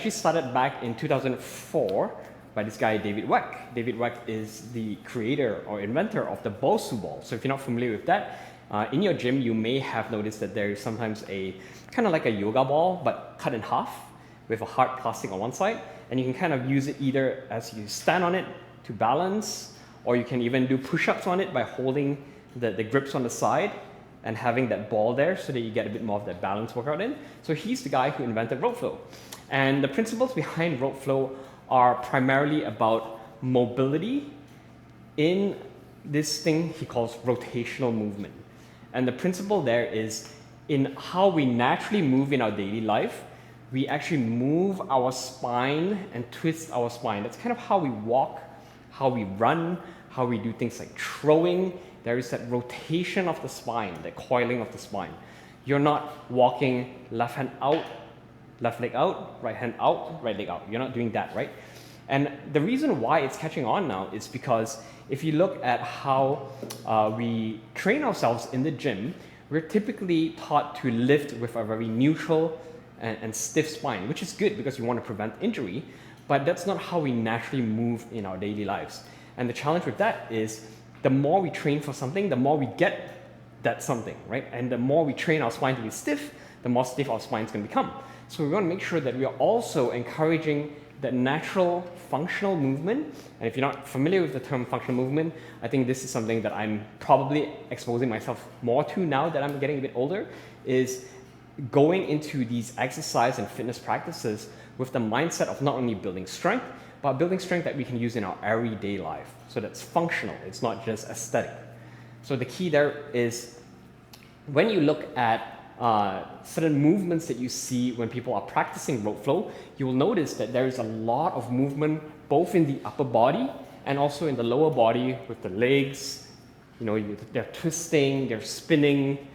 Actually started back in 2004 by this guy, David Weck. David Weck is the creator or inventor of the Bosu ball. So if you're not familiar with that, in your gym, you may have noticed that there is sometimes a kind of like a yoga ball, but cut in half with a hard plastic on one side. And you can kind of use it either as you stand on it to balance, or you can even do push-ups on it by holding the grips on the side and having that ball there so that you get a bit more of that balance workout in. So he's the guy who invented rope flow. And the principles behind rope flow are primarily about mobility in this thing he calls rotational movement. And the principle there is in how we naturally move in our daily life, we actually move our spine and twist our spine. That's kind of how we walk, how we run, how we do things like throwing. There is that rotation of the spine, that coiling of the spine. You're not walking left hand out, left leg out, right leg out. You're not doing that, right? And the reason why it's catching on now is because if you look at how we train ourselves in the gym, we're typically taught to lift with a very neutral and stiff spine, which is good because you want to prevent injury, but that's not how we naturally move in our daily lives. And the challenge with that is the more we train for something, the more we get that something, right? And the more we train our spine to be stiff, the more stiff our spine is going to become. So we want to make sure that we are also encouraging that natural functional movement. And if you're not familiar with the term functional movement, I think this is something that I'm probably exposing myself more to now that I'm getting a bit older, is going into these exercise and fitness practices with the mindset of not only building strength, but building strength that we can use in our everyday life. So that's functional, it's not just aesthetic. So the key there is when you look at certain movements that you see when people are practicing rope flow, you will notice that there is a lot of movement both in the upper body and also in the lower body with the legs. You know, they're twisting, they're spinning,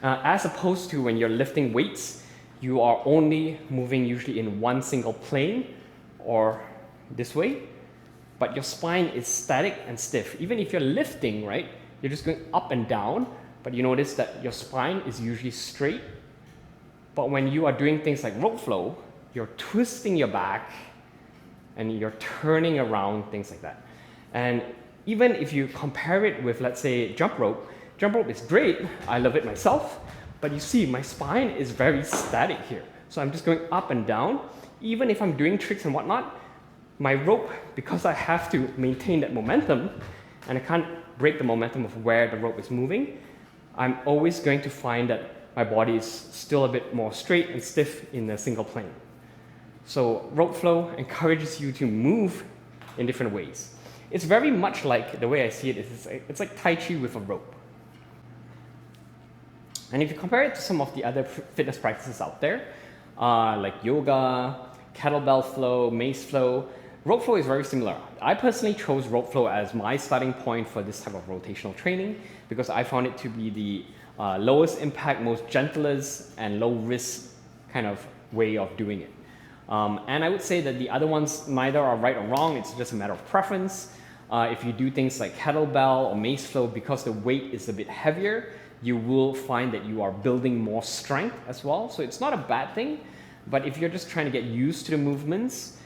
as opposed to when you're lifting weights, you are only moving usually in one single plane or this way, but your spine is static and stiff. Even if you're lifting, right, you're just going up and down, but you notice that your spine is usually straight. But when you are doing things like rope flow, you're twisting your back and you're turning around, things like that. And even if you compare it with, let's say, jump rope is great, I love it myself, but you see my spine is very static here. So I'm just going up and down. Even if I'm doing tricks and whatnot, my rope, because I have to maintain that momentum, and I can't break the momentum of where the rope is moving, I'm always going to find that my body is still a bit more straight and stiff in a single plane. So rope flow encourages you to move in different ways. It's very much like, the way I see it is, it's like Tai Chi with a rope. And if you compare it to some of the other fitness practices out there, like yoga, kettlebell flow, mace flow, rope flow is very similar. I personally chose rope flow as my starting point for this type of rotational training because I found it to be the lowest impact, most gentlest, and low risk kind of way of doing it. And I would say that the other ones neither are right or wrong, it's just a matter of preference. If you do things like kettlebell or mace flow, because the weight is a bit heavier, you will find that you are building more strength as well. So it's not a bad thing, but if you're just trying to get used to the movements,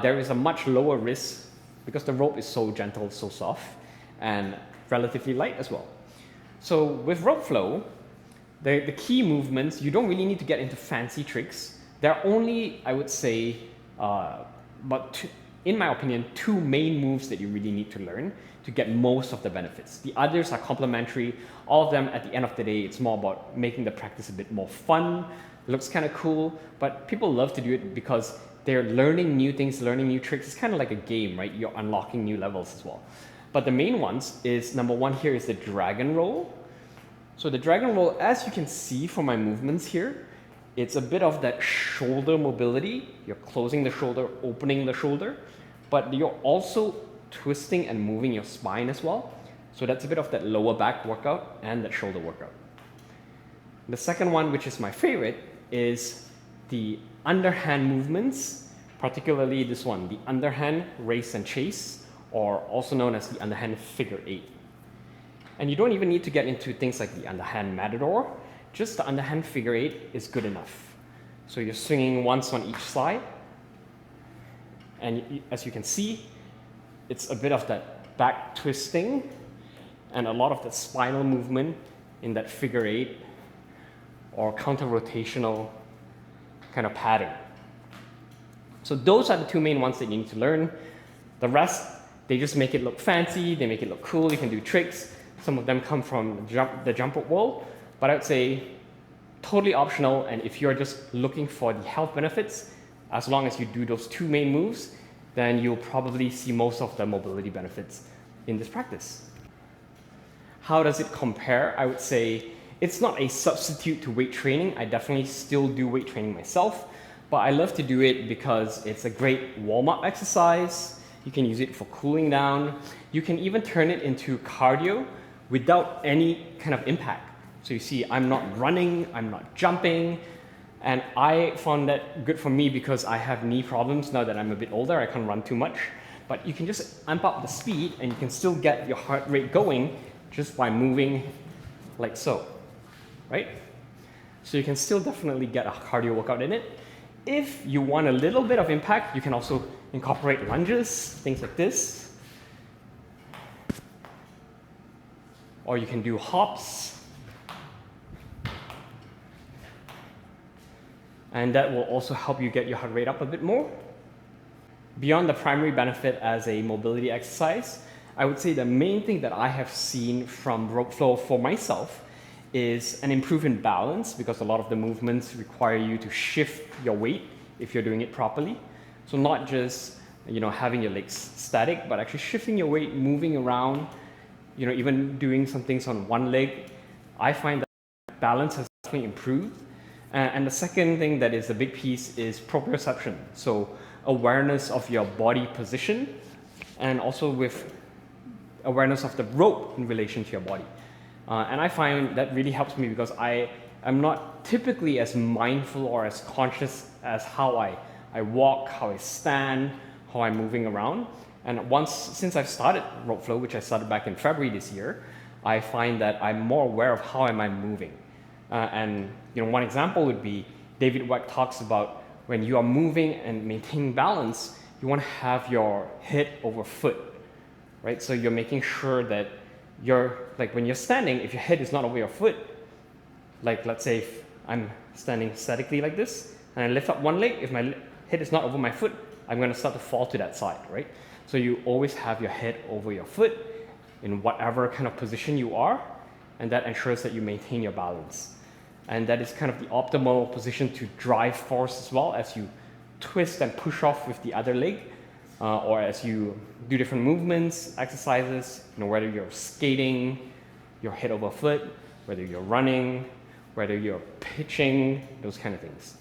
there is a much lower risk because the rope is so gentle, so soft, and relatively light as well. So with rope flow, the key movements, you don't really need to get into fancy tricks. There are only, I would say, in my opinion, two main moves that you really need to learn to get most of the benefits. The others are complementary. All of them, at the end of the day, it's more about making the practice a bit more fun. It looks kind of cool, but people love to do it because they're learning new things, learning new tricks. It's kind of like a game, right? You're unlocking new levels as well. But the main ones is, number one here is the dragon roll. So the dragon roll, as you can see from my movements here, it's a bit of that shoulder mobility. You're closing the shoulder, opening the shoulder, but you're also twisting and moving your spine as well. So that's a bit of that lower back workout and that shoulder workout. The second one, which is my favorite, is the underhand movements, particularly this one, the underhand race and chase, or also known as the underhand figure 8. And you don't even need to get into things like the underhand matador, just the underhand figure 8 is good enough. So you're swinging once on each side, And as you can see, it's a bit of that back twisting and a lot of the spinal movement in that figure eight or counter-rotational kind of pattern. So those are the two main ones that you need to learn. The rest, they just make it look fancy, they make it look cool, you can do tricks. Some of them come from the jump rope world, but I would say totally optional, and if you're just looking for the health benefits, as long as you do those two main moves, then you'll probably see most of the mobility benefits in this practice. How does it compare? I would say it's not a substitute to weight training. I definitely still do weight training myself, but I love to do it because it's a great warm-up exercise. You can use it for cooling down. You can even turn it into cardio without any kind of impact. So you see, I'm not running, I'm not jumping, and I found that good for me because I have knee problems now that I'm a bit older. I can't run too much, but you can just amp up the speed and you can still get your heart rate going just by moving like so, right? So you can still definitely get a cardio workout in it. If you want a little bit of impact, you can also incorporate lunges, things like this. Or you can do hops. And that will also help you get your heart rate up a bit more. Beyond the primary benefit as a mobility exercise, I would say the main thing that I have seen from rope flow for myself is an improvement in balance, because a lot of the movements require you to shift your weight if you're doing it properly. So not just having your legs static, but actually shifting your weight, moving around, even doing some things on one leg. I find that balance has definitely improved. And the second thing that is a big piece is proprioception. So awareness of your body position, and also with awareness of the rope in relation to your body. And I find that really helps me because I am not typically as mindful or as conscious as how I walk, how I stand, how I'm moving around. And since I've started rope flow, which I started back in February this year, I find that I'm more aware of how am I moving. And one example would be David Weck talks about when you are moving and maintaining balance, you want to have your head over foot, right? So you're making sure that when you're standing, if your head is not over your foot, like let's say if I'm standing statically like this, and I lift up one leg, if my head is not over my foot, I'm going to start to fall to that side, right? So you always have your head over your foot in whatever kind of position you are, and that ensures that you maintain your balance. And that is kind of the optimal position to drive force as well as you twist and push off with the other leg, or as you do different movements, exercises, whether you're skating, your head over foot, whether you're running, whether you're pitching, those kind of things.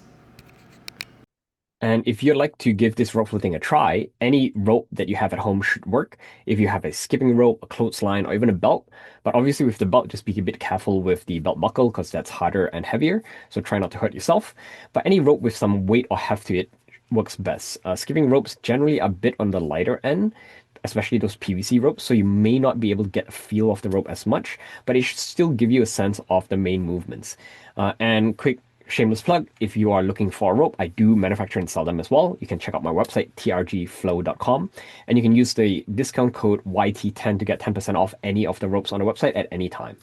And if you'd like to give this rope floating a try, any rope that you have at home should work. If you have a skipping rope, a clothesline, or even a belt. But obviously with the belt, just be a bit careful with the belt buckle because that's harder and heavier. So try not to hurt yourself. But any rope with some weight or heft to it works best. Skipping ropes generally are a bit on the lighter end, especially those PVC ropes. So you may not be able to get a feel of the rope as much, but it should still give you a sense of the main movements. And quick shameless plug, if you are looking for a rope, I do manufacture and sell them as well. You can check out my website, trgflow.com, and you can use the discount code YT10 to get 10% off any of the ropes on the website at any time.